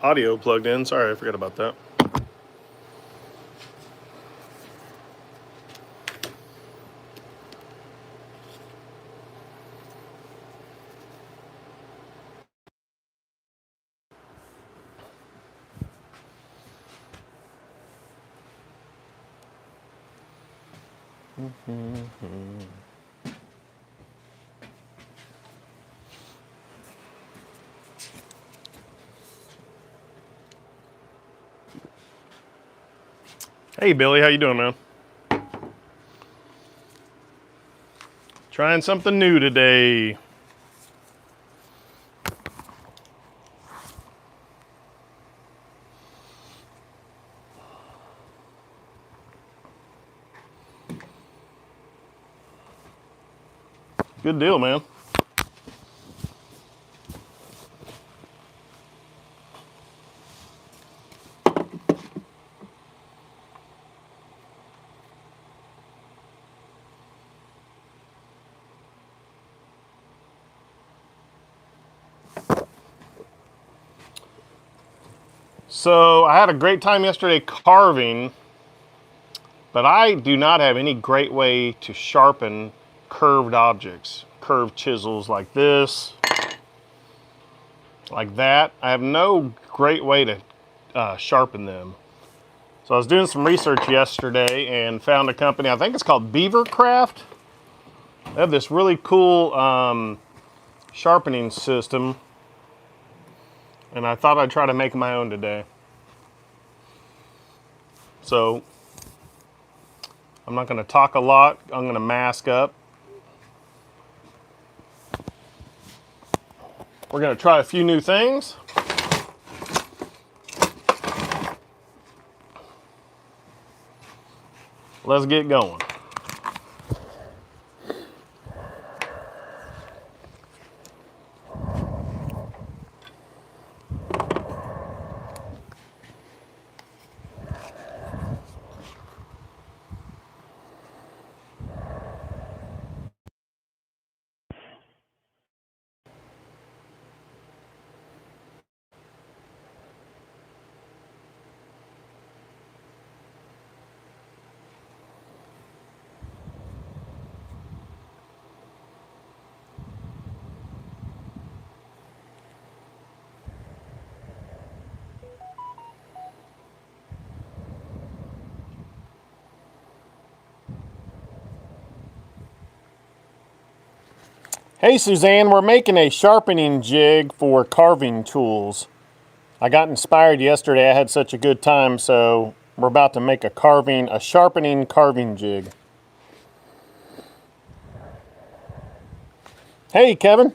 audio plugged in. Sorry, I forgot about that. Hey Billy, how you doing, man? Trying something new today. Good deal, man. So I had a great time yesterday carving, but I do not have any great way to sharpen curved objects. Curved chisels like this, like that. I have no great way to sharpen them. So I was doing some research yesterday and found a company, I think it's called Beavercraft. They have this really cool sharpening system, and I thought I'd try to make my own today. So I'm not going to talk a lot. I'm going to mask up. We're going to try a few new things. Let's get going. Hey Suzanne, we're making a sharpening jig for carving tools. I got inspired yesterday. I had such a good time, so we're about to make a sharpening carving jig. Hey Kevin.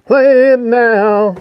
Play it now.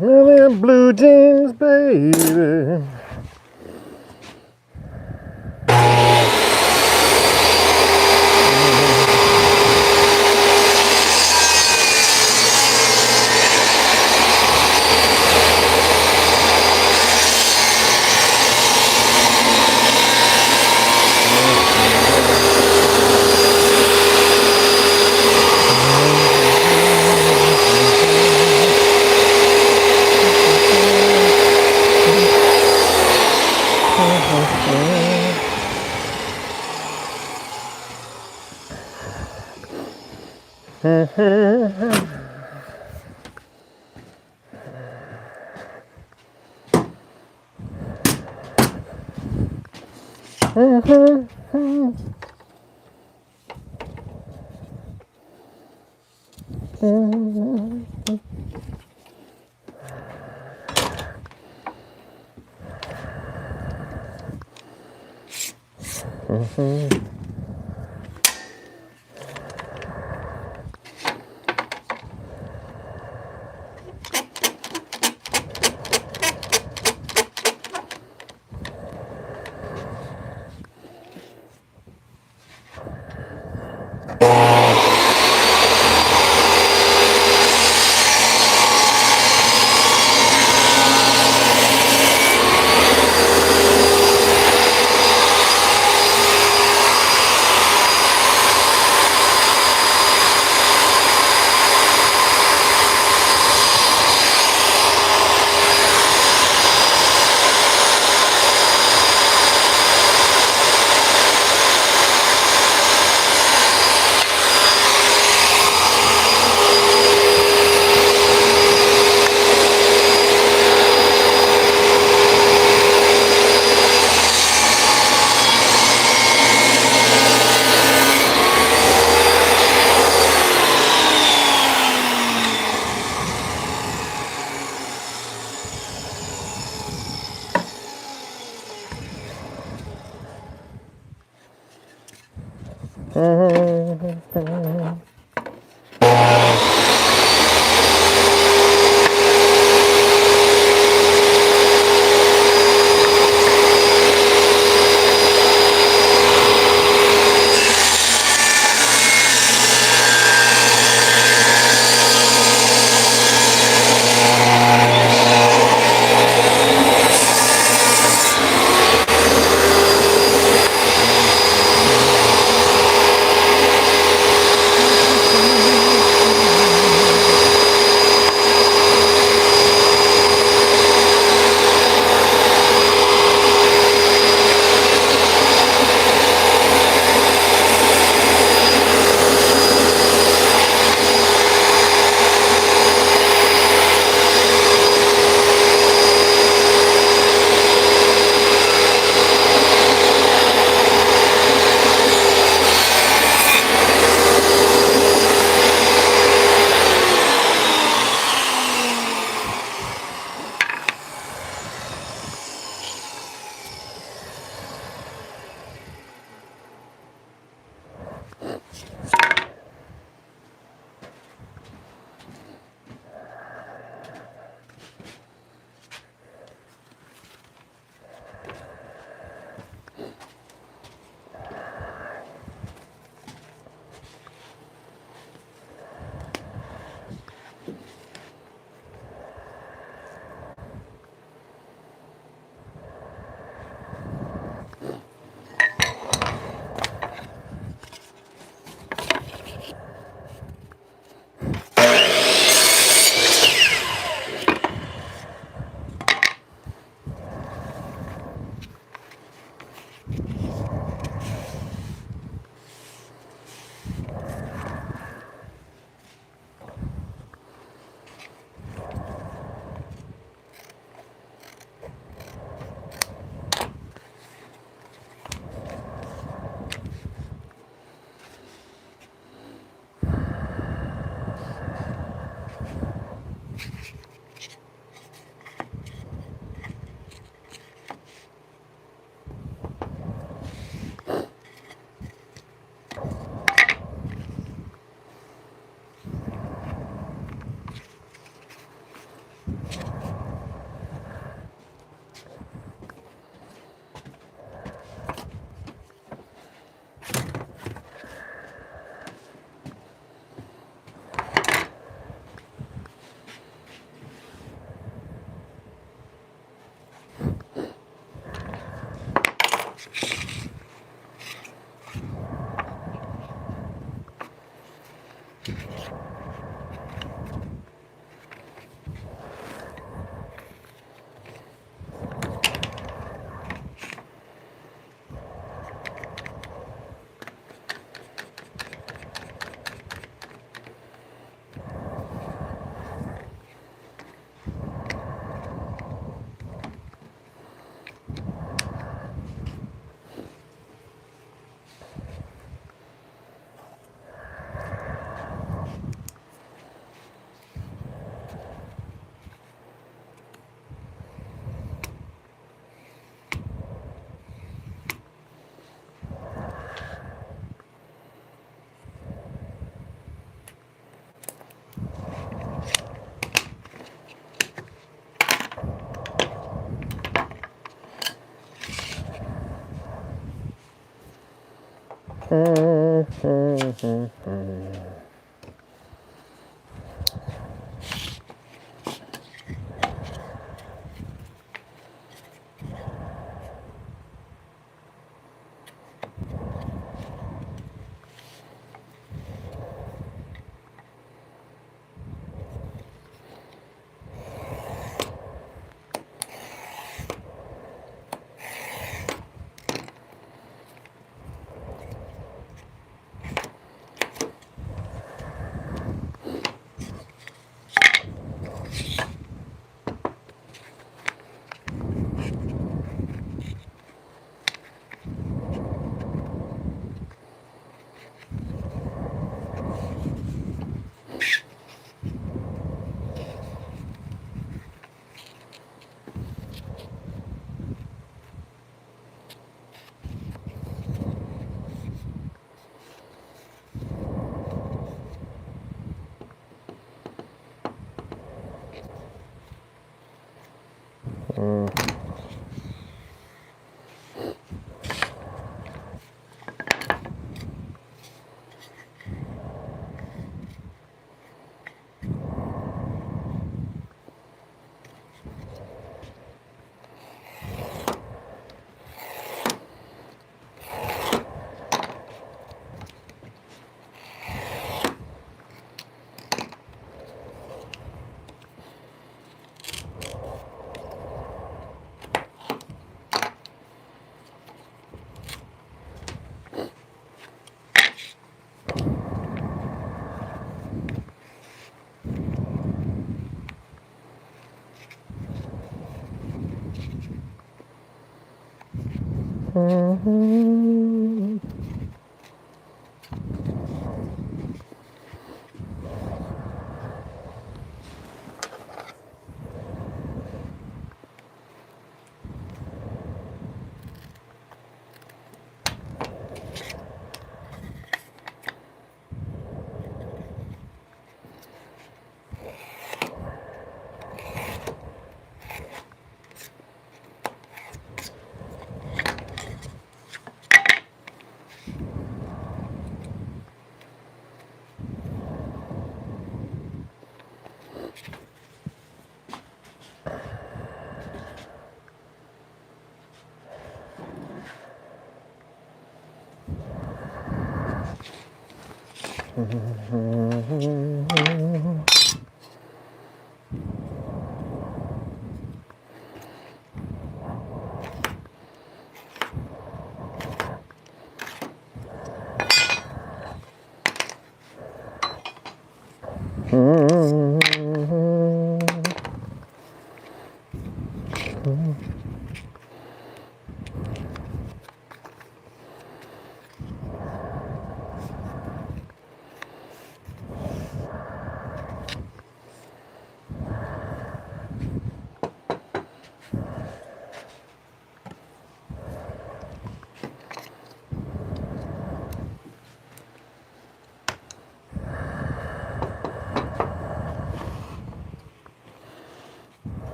Million blue jeans, baby.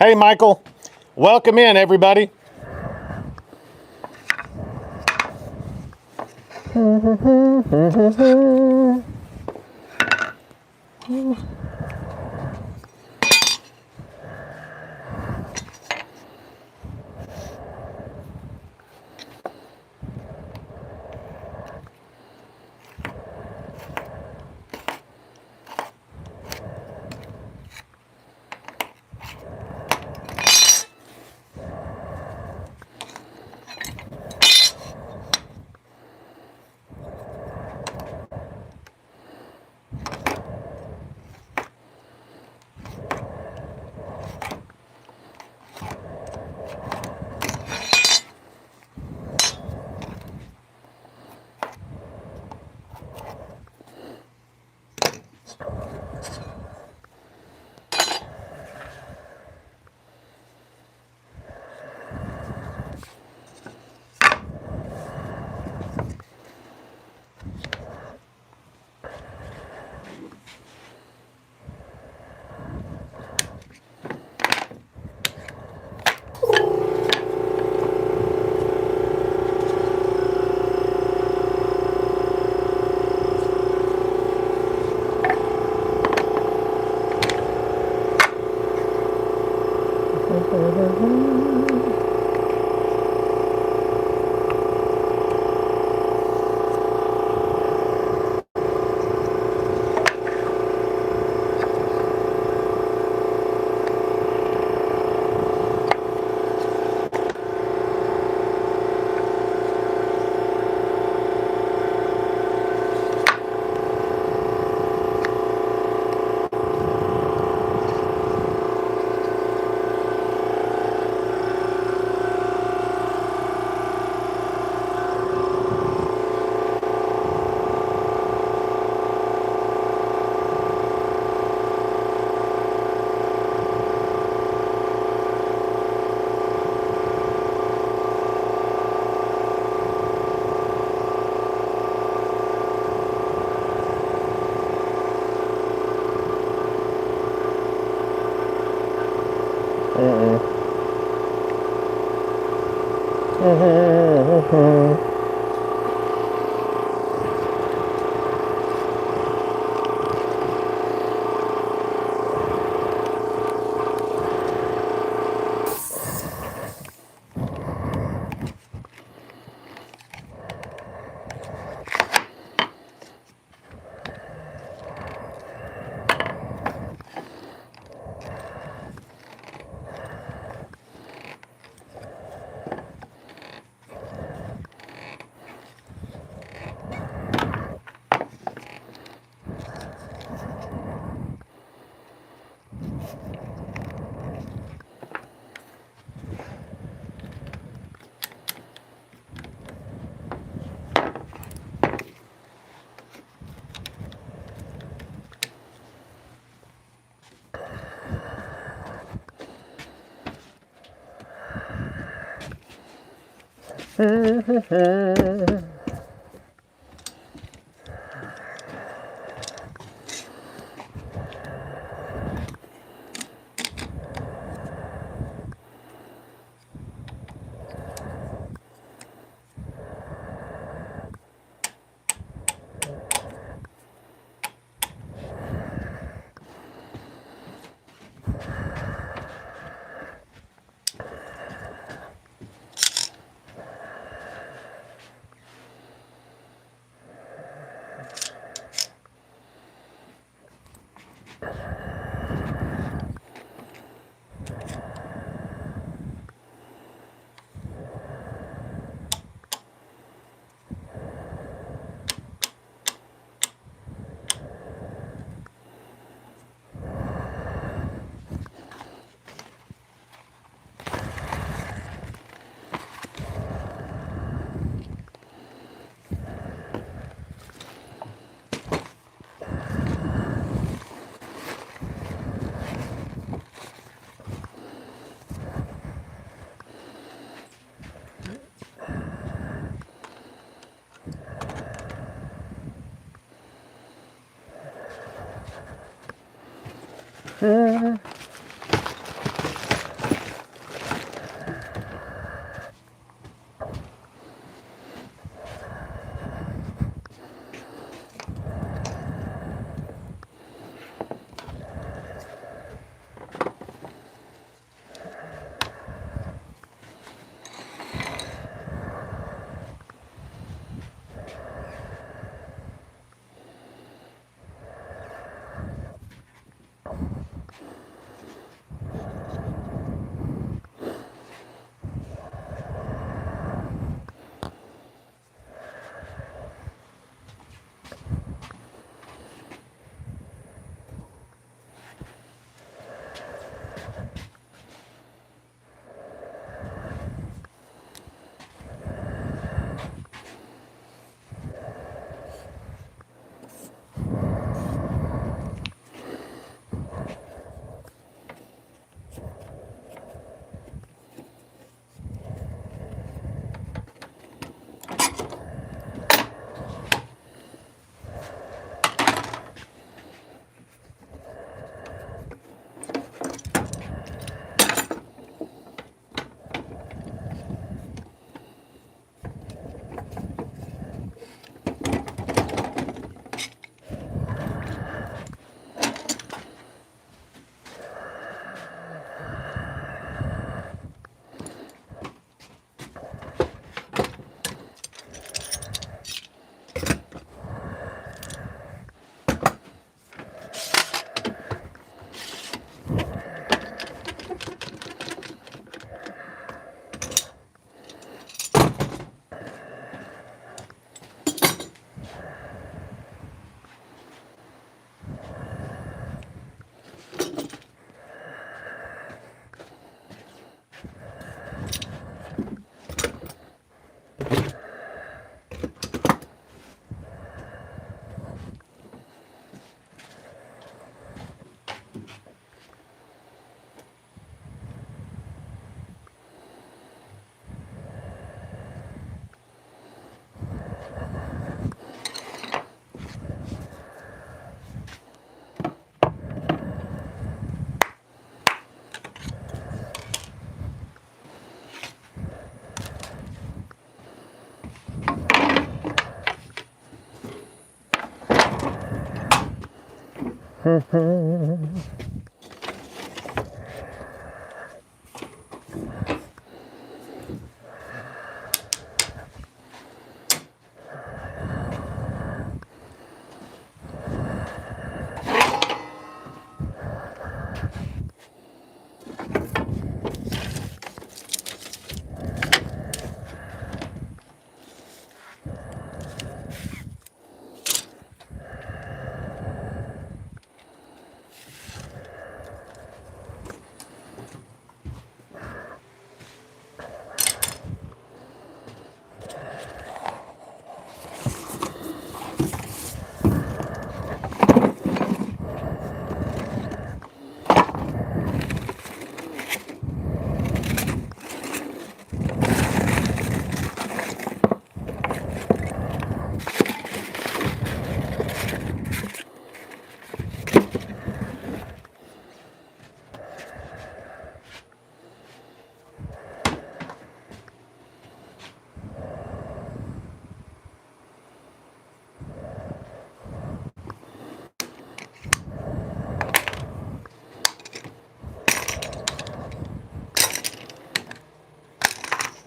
Hey, Michael. Welcome in, everybody.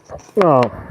Oh.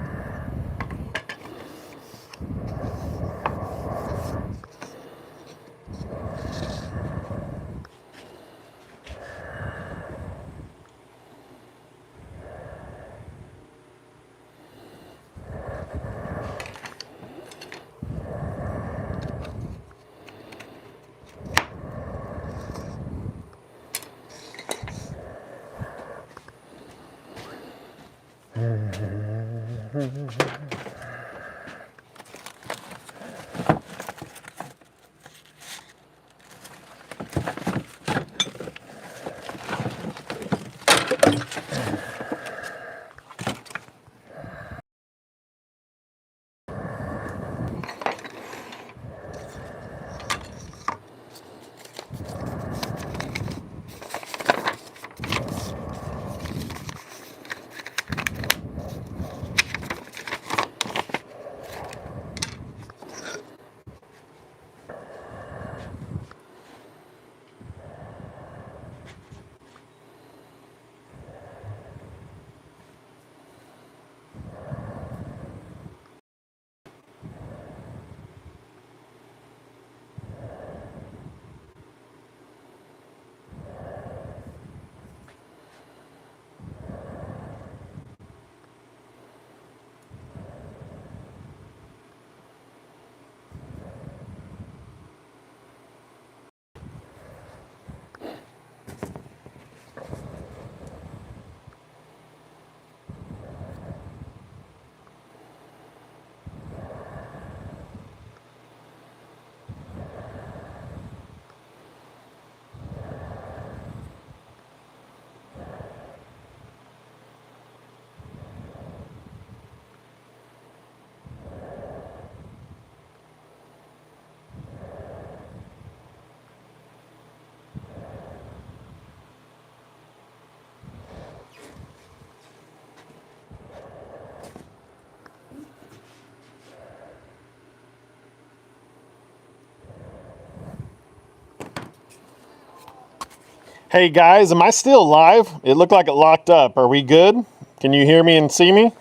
Hey guys, am I still live? It looked like it locked up. Are we good? Can you hear me and see me?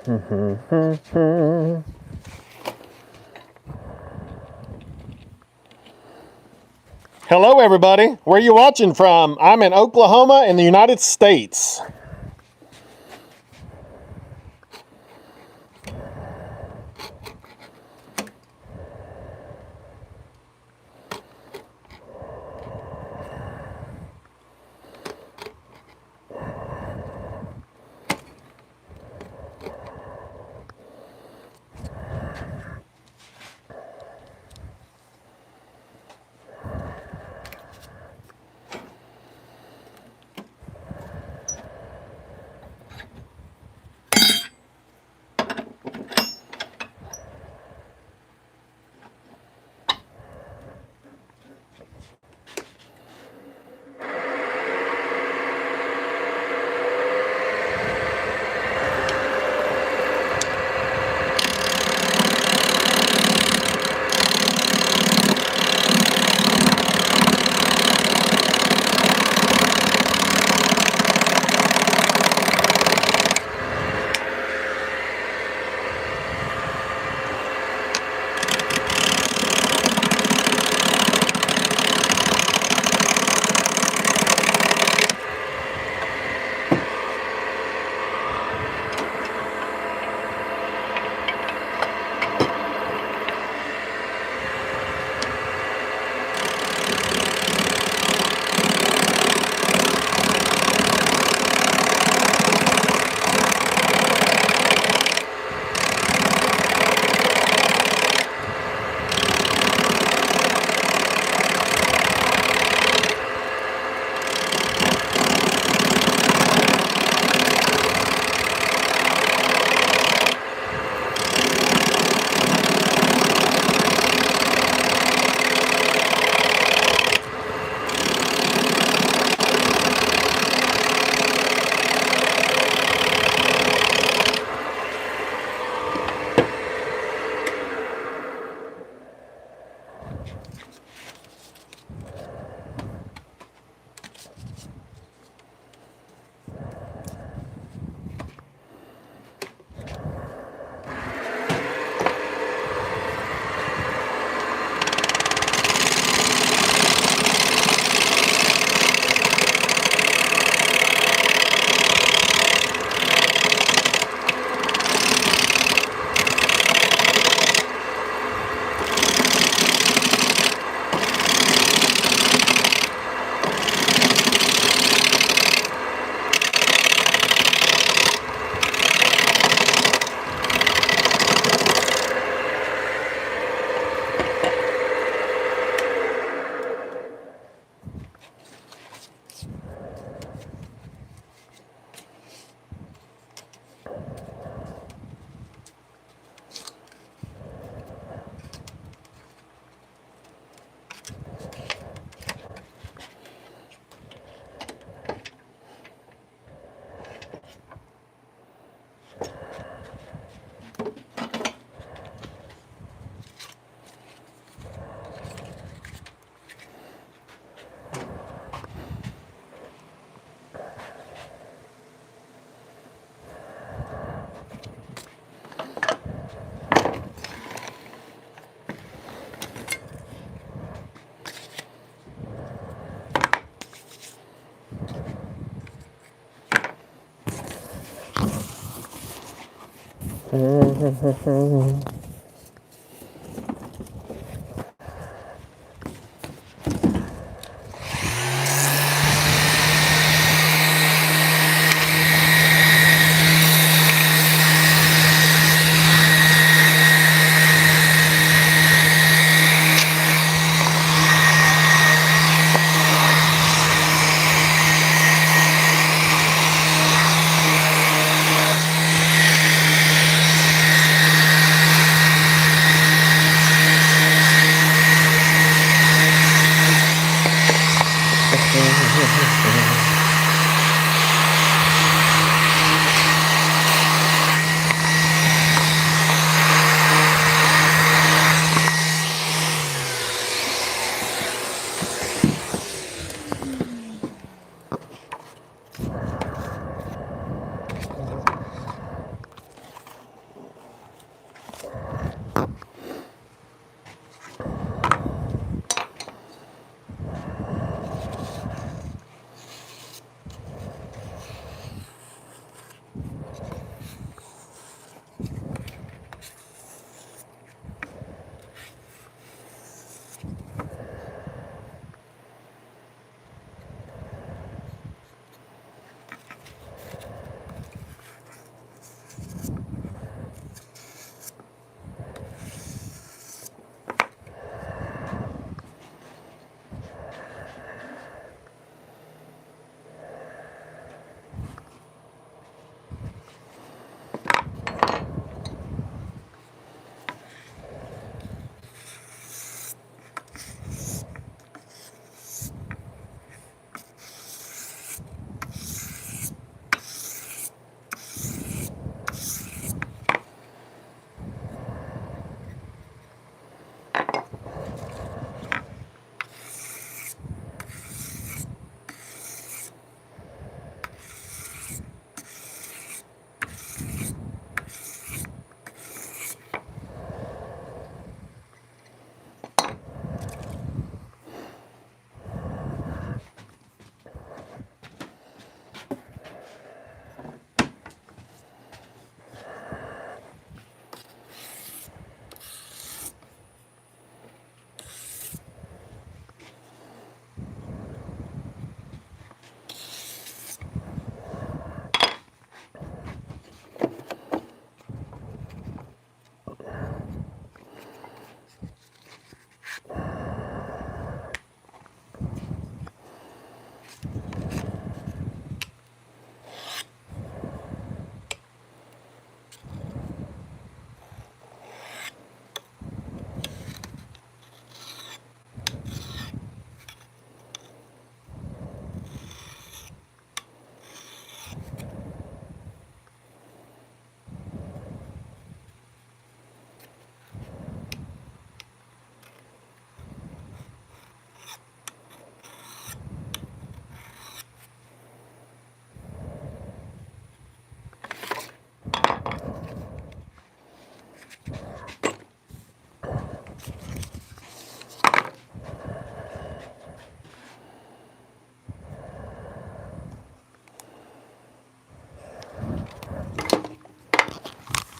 Hello, everybody. Where are you watching from? I'm in Oklahoma in the United States.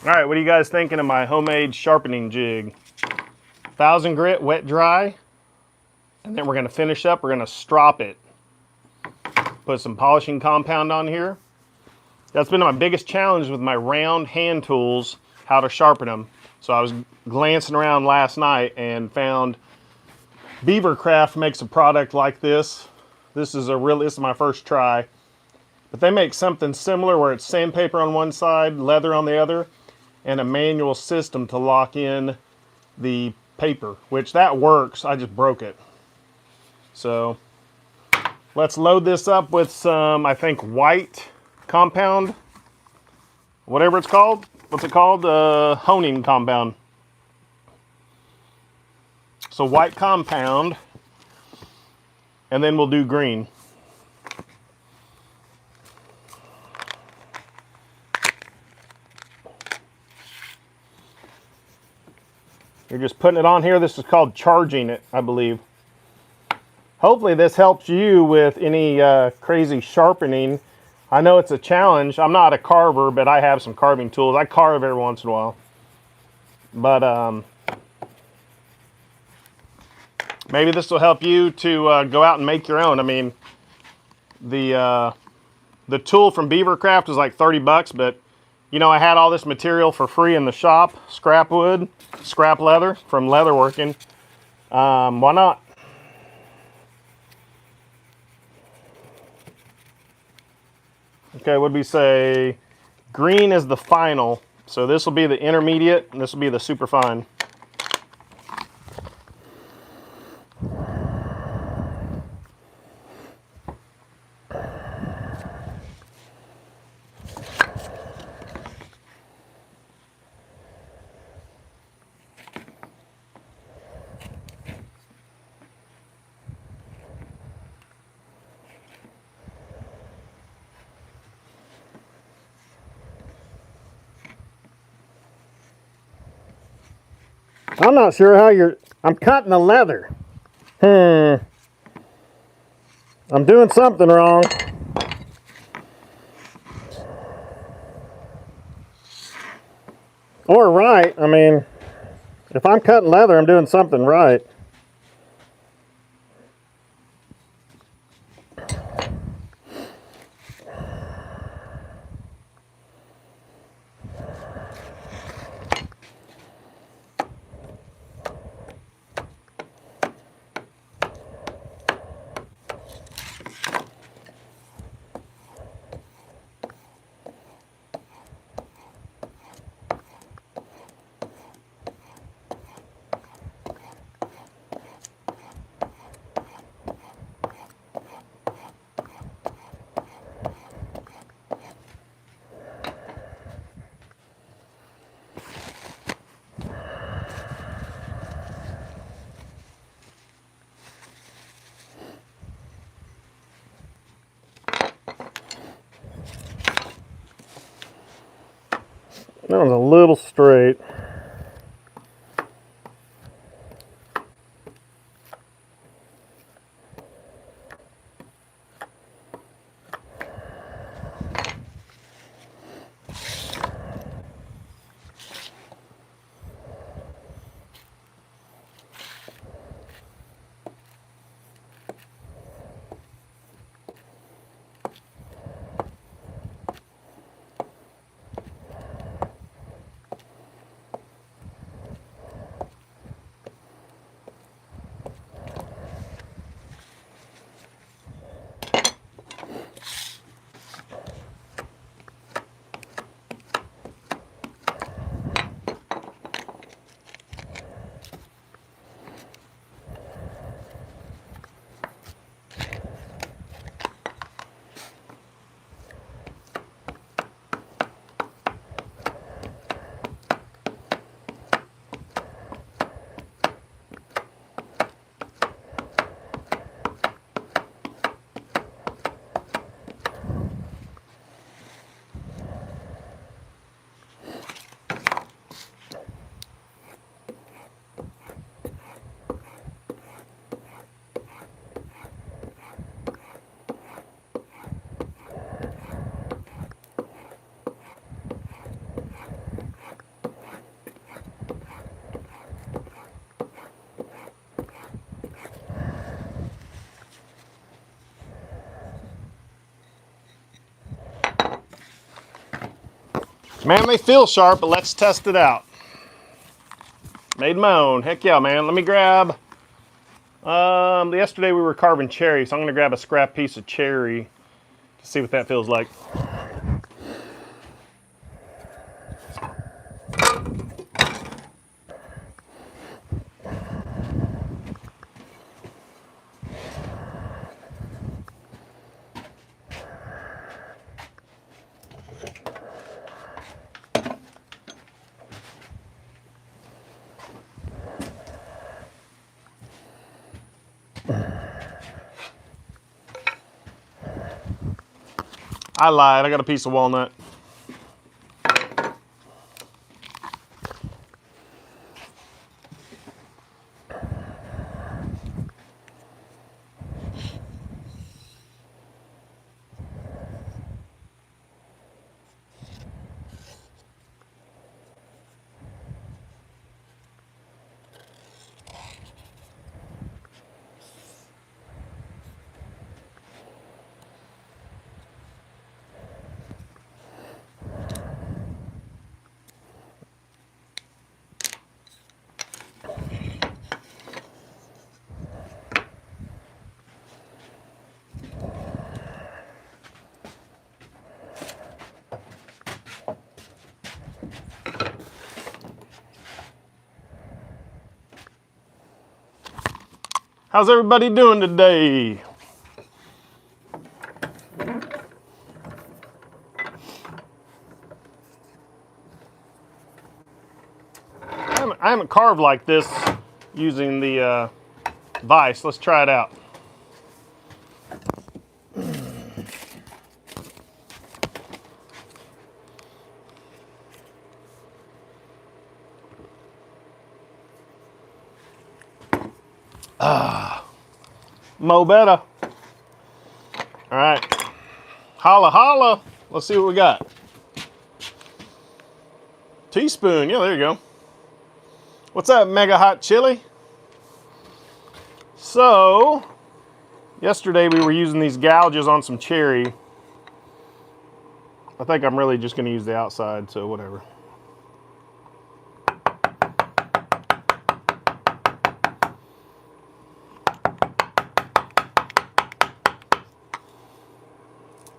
All right, what are you guys thinking of my homemade sharpening jig? 1000 grit, wet dry. And then we're gonna finish up, we're gonna strop it. Put some polishing compound on here. That's been my biggest challenge with my round hand tools, how to sharpen them. So I was glancing around last night and found Beavercraft makes a product like this. This is my first try. But they make something similar where it's sandpaper on one side, leather on the other, and a manual system to lock in the paper, which that works. I just broke it. So let's load this up with some, I think, white compound, whatever it's called. What's it called? Honing compound. So white compound, and then we'll do green. You're just putting it on here. This is called charging it, I believe. Hopefully this helps you with any crazy sharpening. I know it's a challenge. I'm not a carver, but I have some carving tools. I carve every once in a while. But maybe this will help you to go out and make your own. I mean, the tool from Beavercraft was like 30 bucks, but you know, I had all this material for free in the shop. Scrap wood, scrap leather from leatherworking. Why not? Okay, what did we say? Green is the final. So this will be the intermediate, and this will be the super fine. I'm not sure how I'm cutting the leather. I'm doing something wrong. Or right. I mean, if I'm cutting leather, I'm doing something right. That one's a little straight. Man, they feel sharp, but let's test it out. Made my own. Heck yeah, man. Let me grab, yesterday we were carving cherry, so I'm gonna grab a scrap piece of cherry to see what that feels like. I lied, I got a piece of walnut. How's everybody doing today? I haven't carved like this using the vise. Let's try it out. Mo better. All right. Holla, holla. Let's see what we got. Teaspoon. Yeah, there you go. What's up, Mega Hot Chili? So, yesterday we were using these gouges on some cherry. I think I'm really just going to use the outside, so whatever.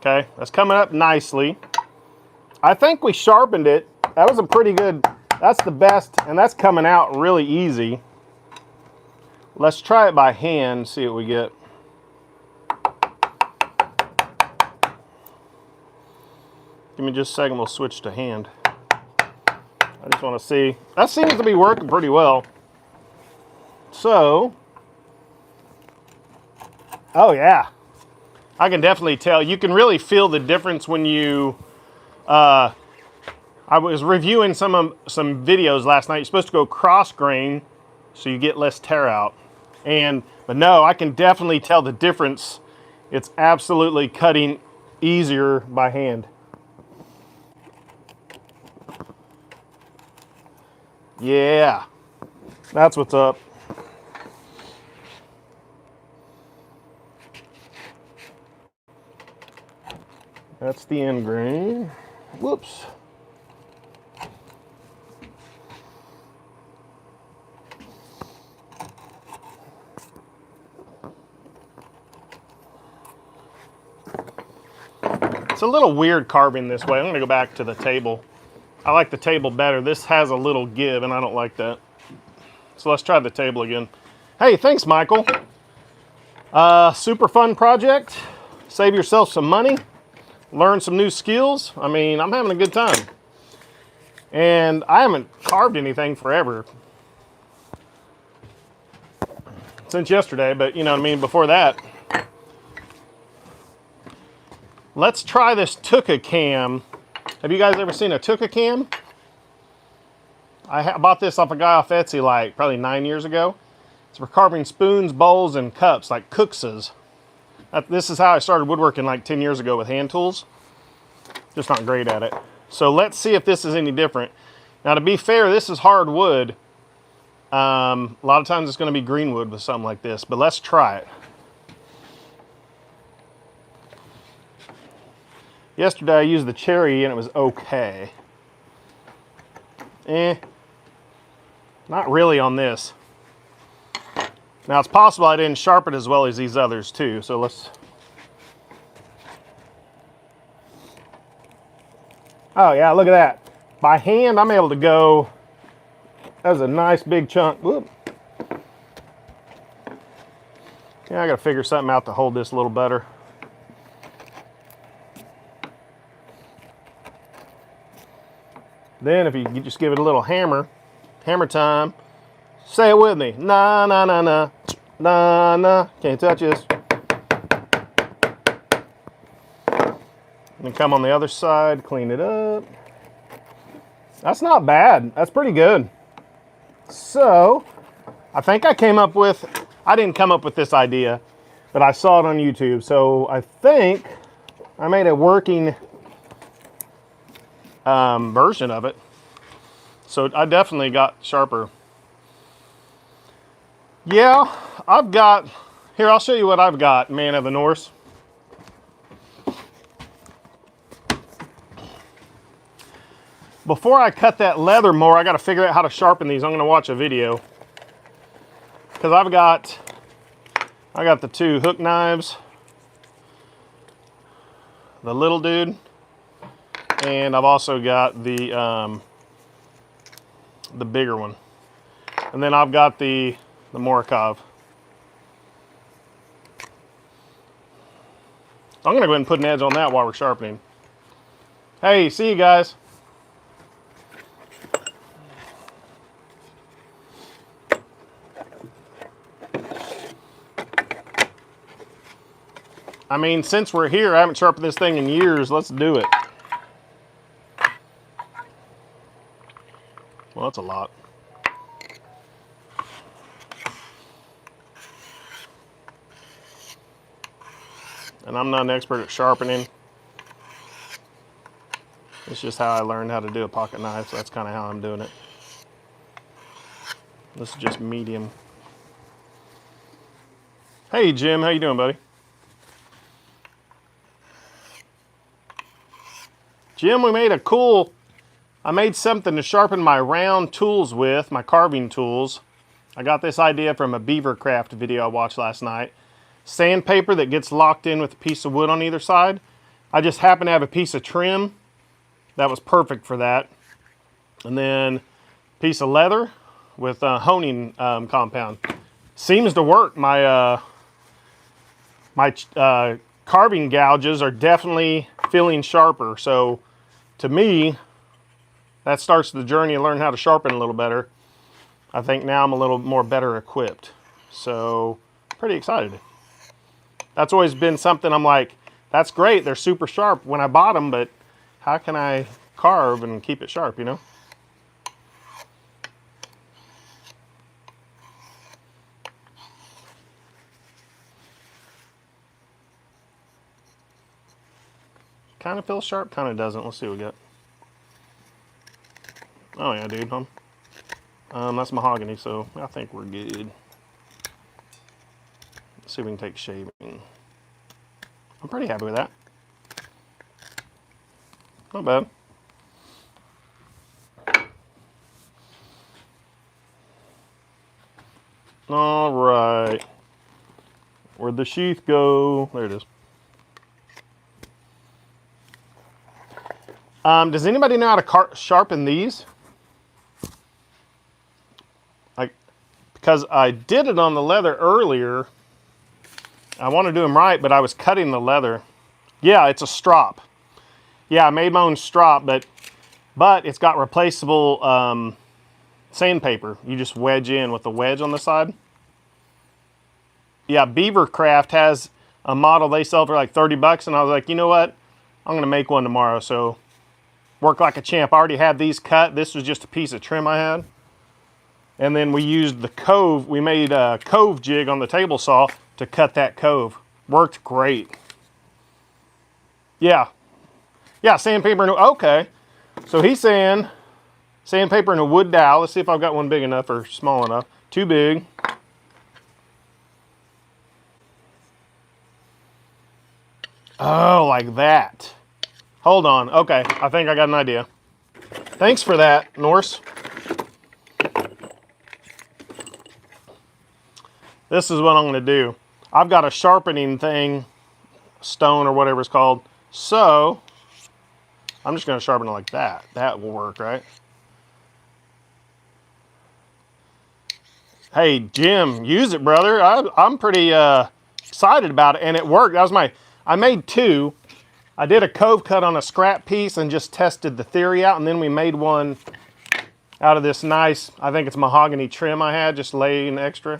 Okay, that's coming up nicely. I think we sharpened it. That was a pretty good, that's the best, and that's coming out really easy. Let's try it by hand, see what we get. Give me just a second, we'll switch to hand. I just want to see. That seems to be working pretty well. So, oh yeah. I can definitely tell. You can really feel the difference when you, I was reviewing some videos last night. You're supposed to go cross grain so you get less tear out. But no, I can definitely tell the difference. It's absolutely cutting easier by hand. Yeah, that's what's up. That's the end grain. Whoops. It's a little weird carving this way. I'm going to go back to the table. I like the table better. This has a little give, and I don't like that. So let's try the table again. Hey, thanks, Michael. Super fun project. Save yourself some money. Learn some new skills. I mean, I'm having a good time. And I haven't carved anything forever. Since yesterday, but you know what I mean, before that. Let's try this Tuka cam. Have you guys ever seen a Tuka cam? I bought this off a guy off Etsy like probably 9 years ago. It's for carving spoons, bowls, and cups, like cookses. This is how I started woodworking like 10 years ago with hand tools. Just not great at it. So let's see if this is any different. Now to be fair, this is hard wood. A lot of times it's going to be green wood with something like this, but let's try it. Yesterday I used the cherry and it was okay. Not really on this. Now it's possible I didn't sharpen as well as these others too, so let's... Oh yeah, look at that. By hand, I'm able to go, that was a nice big chunk. Whoop. Yeah, I gotta figure something out to hold this a little better. Then if you just give it a little hammer time, say it with me. Nah, nah, nah, nah, nah, nah. Can't touch this. And come on the other side, clean it up. That's not bad. That's pretty good. So, I think I came up with, I didn't come up with this idea, but I saw it on YouTube. So I think I made a working version of it. So I definitely got sharper. Yeah, I've got, here, I'll show you what I've got, Man of the Norse. Before I cut that leather more, I got to figure out how to sharpen these. I'm going to watch a video. Because I got the two hook knives, the little dude, and I've also got the bigger one. And then I've got the Morikov. I'm going to go ahead and put an edge on that while we're sharpening. Hey, see you guys. I mean, since we're here, I haven't sharpened this thing in years. Let's do it. Well, that's a lot. And I'm not an expert at sharpening. It's just how I learned how to do a pocket knife, so that's kind of how I'm doing it. This is just medium. Hey, Jim, how you doing, buddy? Jim, we made a cool, I made something to sharpen my round tools with, my carving tools. I got this idea from a beaver craft video I watched last night. Sandpaper that gets locked in with a piece of wood on either side. I just happen to have a piece of trim that was perfect for that. And then a piece of leather with honing compound. Seems to work. My carving gouges are definitely feeling sharper. So to me, that starts the journey to learn how to sharpen a little better. I think now I'm a little more better equipped. So pretty excited. That's always been something I'm like, that's great, they're super sharp when I bought them, but how can I carve and keep it sharp, you know? Kind of feels sharp, kind of doesn't. Let's see what we got. Oh yeah, dude, that's mahogany, so I think we're good. Let's see if we can take shaving. I'm pretty happy with that. Not bad. All right. Where'd the sheath go? There it is. Does anybody know how to sharpen these? Because I did it on the leather earlier. I want to do them right, but I was cutting the leather. Yeah, it's a strop. Yeah, I made my own strop, but it's got replaceable sandpaper. You just wedge in with the wedge on the side. Yeah, Beaver Craft has a model they sell for like 30 bucks, and I was like, you know what? I'm going to make one tomorrow, so work like a champ. I already had these cut. This was just a piece of trim I had. And then we used the cove. We made a cove jig on the table saw to cut that cove. Worked great. Yeah. Yeah, sandpaper. Okay. So he's saying sandpaper and a wood dowel. Let's see if I've got one big enough or small enough. Too big. Oh, like that. Hold on. Okay, I think I got an idea. Thanks for that, Norse. this is what I'm gonna do. I've got a sharpening thing, stone or whatever it's called. So I'm just gonna sharpen it like that. That will work, right? Hey, Jim, use it, brother. I'm pretty excited about it, and it worked. I made two. I did a cove cut on a scrap piece and just tested the theory out, and then we made one out of this nice, I think it's mahogany trim I had, just laying extra.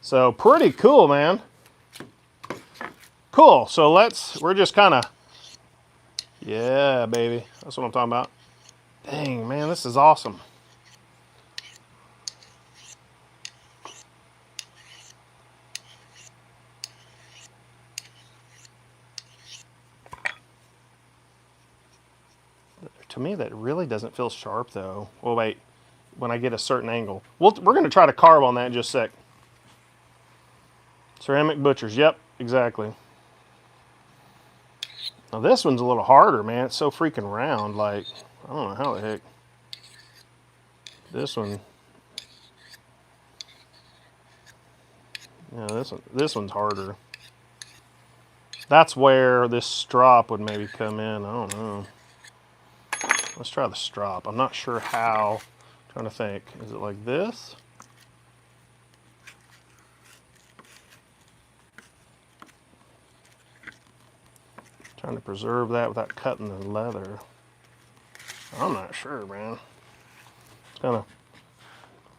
So pretty cool, man. Cool, so we're just kind of, yeah, baby. That's what I'm talking about. Dang, man, this is awesome. To me, that really doesn't feel sharp, though. Well, wait. When I get a certain angle. We're going to try to carve on that in just a sec. Ceramic butchers. Yep, exactly. Now, this one's a little harder, man. It's so freaking round. Like, I don't know how the heck. This one. Yeah, this one's harder. That's where this strop would maybe come in. I don't know. Let's try the strop. I'm not sure how. I'm trying to think. Is it like this? Trying to preserve that without cutting the leather. I'm not sure, man. It's kind of,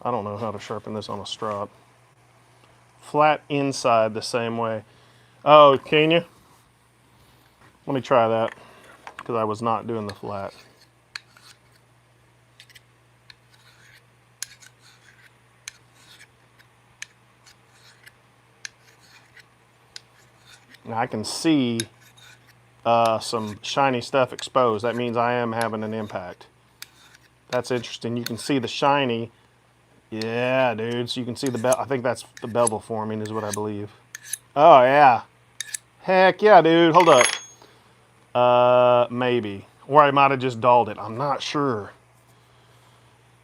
I don't know how to sharpen this on a strop. Flat inside the same way. Oh, can you? Let me try that, because I was not doing the flat. Now I can see some shiny stuff exposed. That means I am having an impact. That's interesting. You can see the shiny. Yeah, dude. So you can see the I think that's the bevel forming is what I believe. Oh, yeah. Heck yeah, dude. Hold up. Maybe. Or I might have just dulled it. I'm not sure.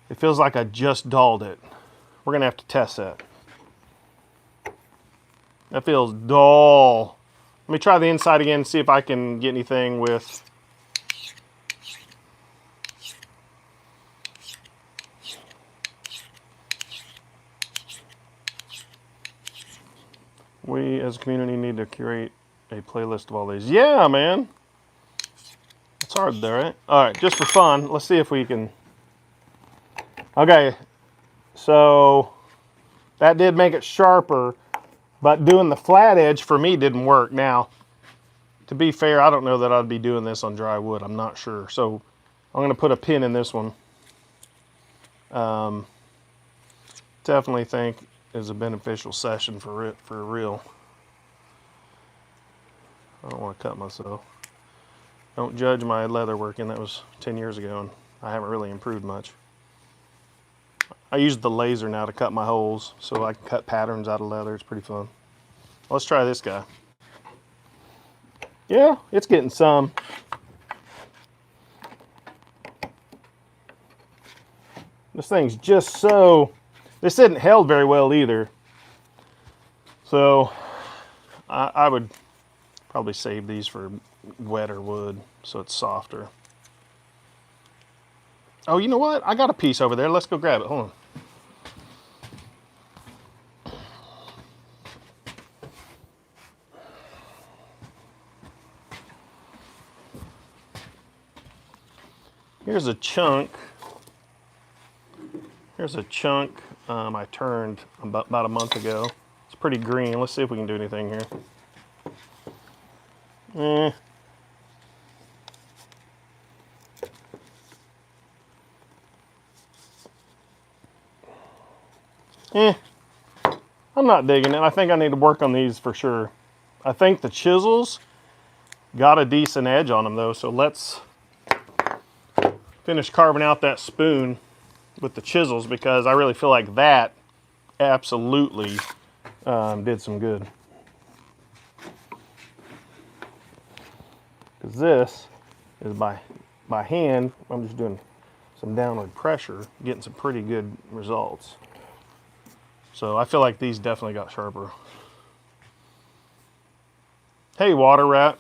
It feels like I just dulled it. We're going to have to test that. That feels dull. Let me try the inside again and see if I can get anything with... We as a community need to curate a playlist of all these. Yeah, man. It's hard though, right? All right, just for fun, let's see if we can... Okay, so that did make it sharper. But doing the flat edge for me didn't work. Now, to be fair, I don't know that I'd be doing this on dry wood. I'm not sure. So I'm going to put a pin in this one. Definitely think is a beneficial session for real. I don't want to cut myself. Don't judge my leather working. That was 10 years ago, and I haven't really improved much. I use the laser now to cut my holes so I can cut patterns out of leather. It's pretty fun. Let's try this guy. Yeah, it's getting some. This thing's just so... This isn't held very well either. So I would probably save these for wetter wood so it's softer. Oh, you know what? I got a piece over there. Let's go grab it. Hold on. Here's a chunk. Here's a chunk I turned about a month ago. It's pretty green. Let's see if we can do anything here. I'm not digging it. I think I need to work on these for sure. I think the chisels got a decent edge on them though, so let's finish carving out that spoon with the chisels because I really feel like that absolutely did some good. Because this is by hand, I'm just doing some downward pressure, getting some pretty good results. So I feel like these definitely got sharper. Hey, water rat.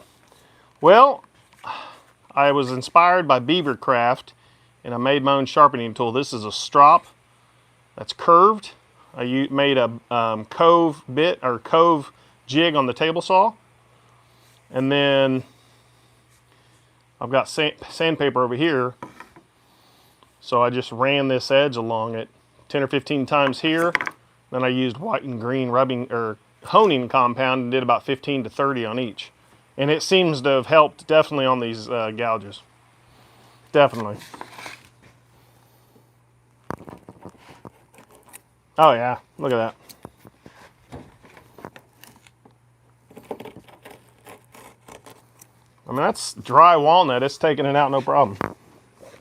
Well, I was inspired by Beavercraft, and I made my own sharpening tool. This is a strop that's curved. I made a cove bit or cove jig on the table saw, and then I've got sandpaper over here. So I just ran this edge along it 10 or 15 times here. Then I used white and green rubbing or honing compound and did about 15 to 30 on each. And it seems to have helped definitely on these gouges. Definitely. Oh yeah, look at that. I mean, that's dry walnut. It's taking it out no problem.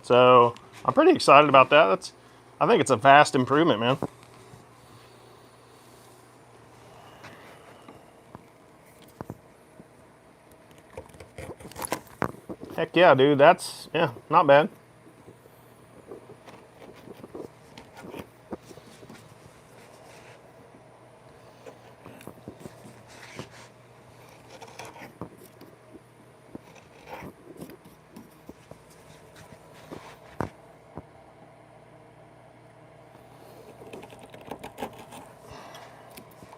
So I'm pretty excited about that. I think it's a vast improvement, man. Heck yeah, dude. That's, yeah, not bad.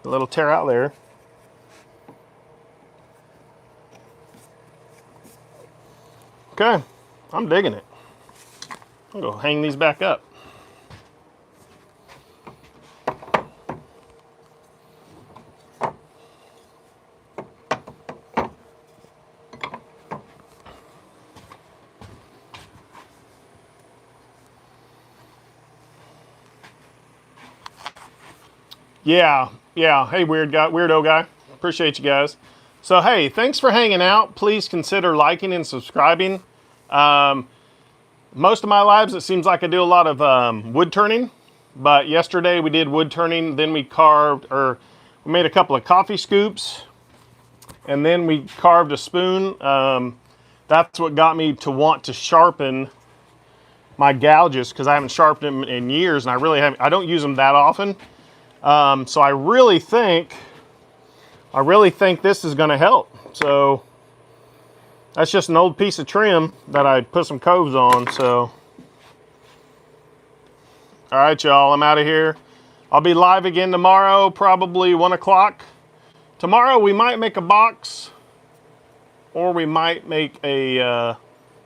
A little tear out there. Okay, I'm digging it. I'm gonna hang these back up. Yeah. Hey, weirdo guy. Appreciate you guys. So, hey, thanks for hanging out. Please consider liking and subscribing. Most of my lives, it seems like I do a lot of wood turning. But yesterday we did wood turning. Then we we made a couple of coffee scoops. And then we carved a spoon. That's what got me to want to sharpen my gouges, because I haven't sharpened them in years, and I don't use them that often. So I really think this is going to help. So that's just an old piece of trim that I put some coves on. So, all right, y'all, I'm out of here. I'll be live again tomorrow, probably 1 o'clock. Tomorrow we might make a box, or we might make a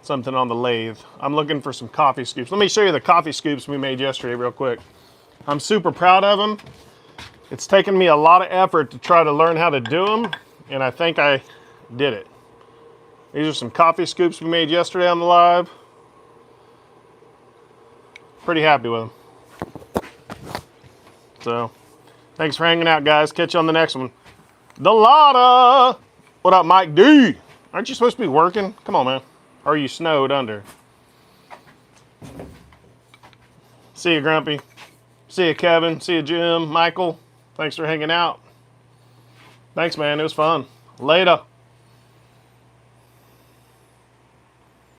something on the lathe. I'm looking for some coffee scoops. Let me show you the coffee scoops we made yesterday real quick. I'm super proud of them. It's taken me a lot of effort to try to learn how to do them, and I think I did it. These are some coffee scoops we made yesterday on the live. Pretty happy with them. So, thanks for hanging out, guys. Catch you on the next one. The Lotta! What up, Mike D? Aren't you supposed to be working? Come on, man. Or are you snowed under? See you, Grumpy. See you, Kevin. See you, Jim. Michael. Thanks for hanging out. Thanks, man. It was fun. Later.